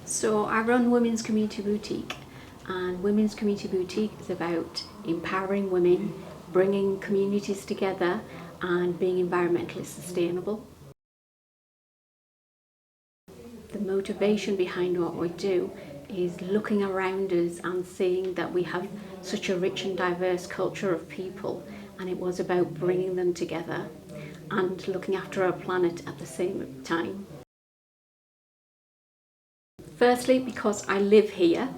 So I run Women's Community Boutique, and Women's Community Boutique is about empowering women, bringing communities together and being environmentally sustainable. The motivation behind what we do is looking around us and seeing that we have such a rich and diverse culture of people, and it was about bringing them together and looking after our planet at the same time. Firstly, because I live here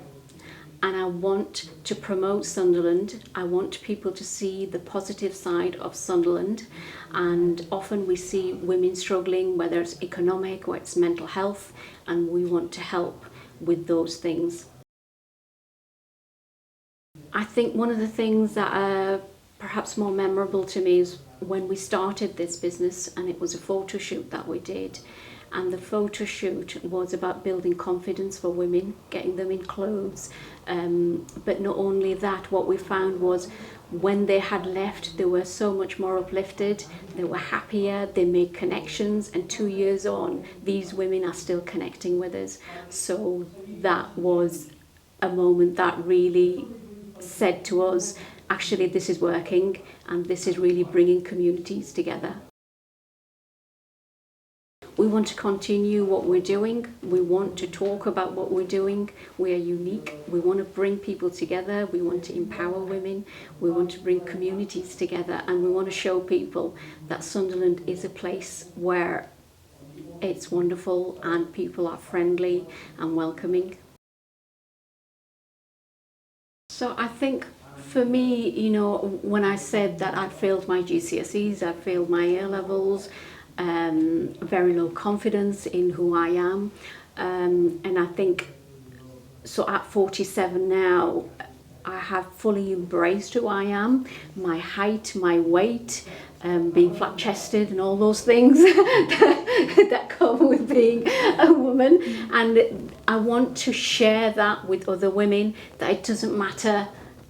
and I want to promote Sunderland. I want people to see the positive side of Sunderland, and often we see women struggling, whether it's economic or it's mental health, and we want to help with those things. I think one of the things that are perhaps more memorable to me is when we started this business, and it was a photo shoot that we did. And the photo shoot was about building confidence for women, getting them in clothes. But not only that, what we found was when they had left, they were so much more uplifted, they were happier, they made connections, and 2 years on, these women are still connecting with us. So that was a moment that really said to us, actually this is working, and this is really bringing communities together. We want to continue what we're doing. We want to talk about what we're doing. We are unique. We want to bring people together. We want to empower women. We want to bring communities together, and we want to show people that Sunderland is a place where it's wonderful and people are friendly and welcoming. So I think for me, when I said that I'd failed my GCSEs, I'd failed my A-levels, very low confidence in who I am, and I think so at 47 now I have fully embraced who I am, my height, my weight, being flat-chested and all those things that come with being a woman, and I want to share that with other women, that it doesn't matter.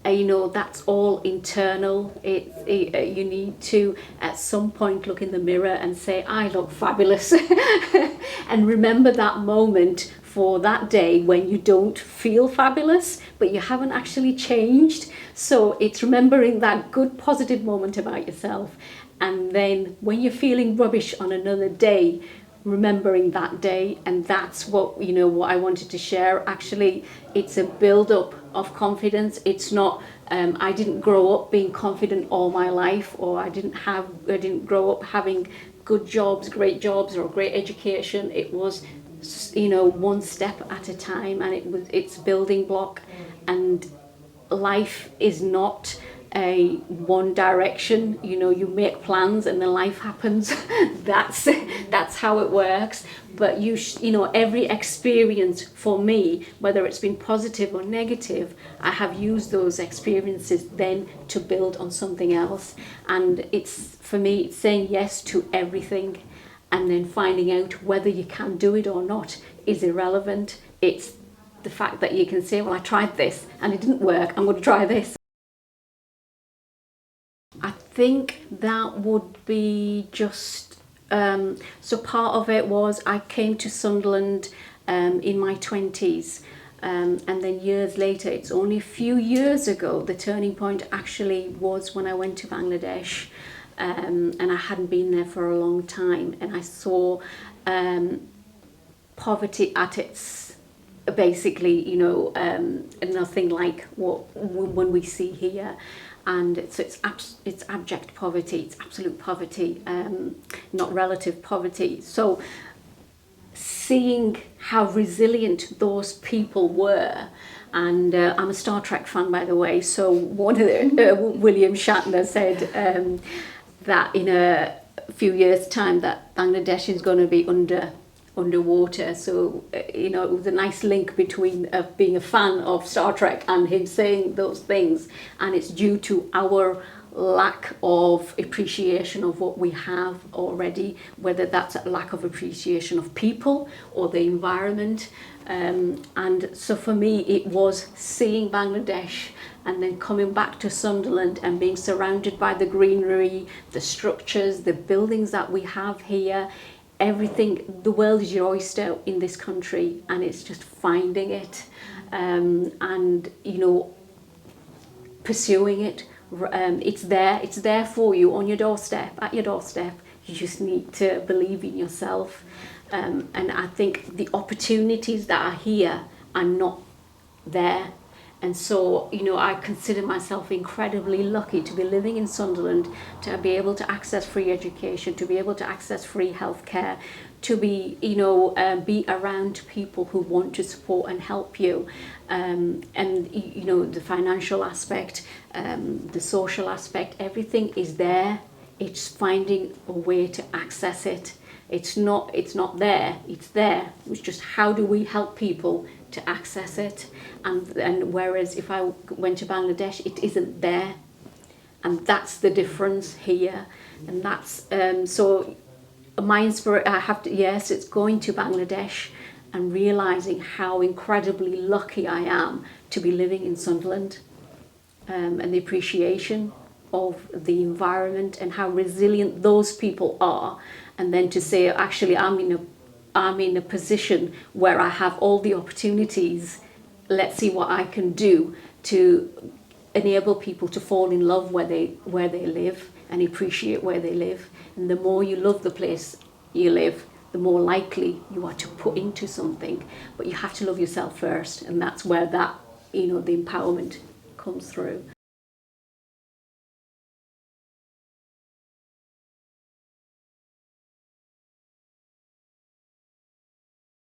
That's all internal. You need to at some point look in the mirror and say, I look fabulous. And remember that moment for that day when you don't feel fabulous, but you haven't actually changed. So it's remembering that good positive moment about yourself. And then when you're feeling rubbish on another day, remembering that day. And that's what what I wanted to share. Actually, it's a build-up of confidence. It's not I didn't grow up being confident all my life, or I didn't grow up having good jobs, great jobs, or great education. It was one step at a time, and it's building block, and life is not a one direction. You make plans and then life happens. that's how it works. But every experience for me, whether it's been positive or negative, I have used those experiences then to build on something else. And for me, it's saying yes to everything, and then finding out whether you can do it or not is irrelevant. It's the fact that you can say, well, I tried this and it didn't work, I'm going to try this. I think that would be just, so part of it was I came to Sunderland in my 20s, and then years later, it's only a few years ago, the turning point actually was when I went to Bangladesh, and I hadn't been there for a long time, and I saw poverty at its, basically, nothing like when we see here. And so it's abject poverty, it's absolute poverty, not relative poverty. So seeing how resilient those people were, and I'm a Star Trek fan, by the way, so one of William Shatner said that in a few years' time that Bangladesh is going to be underwater. So it was a nice link between being a fan of Star Trek and him saying those things, and it's due to our lack of appreciation of what we have already, whether that's a lack of appreciation of people or the environment. And so for me, it was seeing Bangladesh and then coming back to Sunderland and being surrounded by the greenery, the structures, the buildings that we have here. everything, the world is your oyster in this country, and it's just finding it, and pursuing it. It's there for you on your doorstep, at your doorstep. You just need to believe in yourself, and I think the opportunities that are here are not there. And so, I consider myself incredibly lucky to be living in Sunderland, to be able to access free education, to be able to access free healthcare, to be, be around people who want to support and help you. And, the financial aspect, the social aspect, everything is there. It's finding a way to access it. It's not there, it's there. It's just how do we help people to access it? And whereas if I went to Bangladesh, it isn't there. And that's the difference here. And that's, so my inspiration, yes, it's going to Bangladesh and realising how incredibly lucky I am to be living in Sunderland, and the appreciation of the environment and how resilient those people are. And then to say, actually, I'm in a position where I have all the opportunities. Let's see what I can do to enable people to fall in love where they live and appreciate where they live. And the more you love the place you live, the more likely you are to put into something. But you have to love yourself first, and that's where that, the empowerment comes through.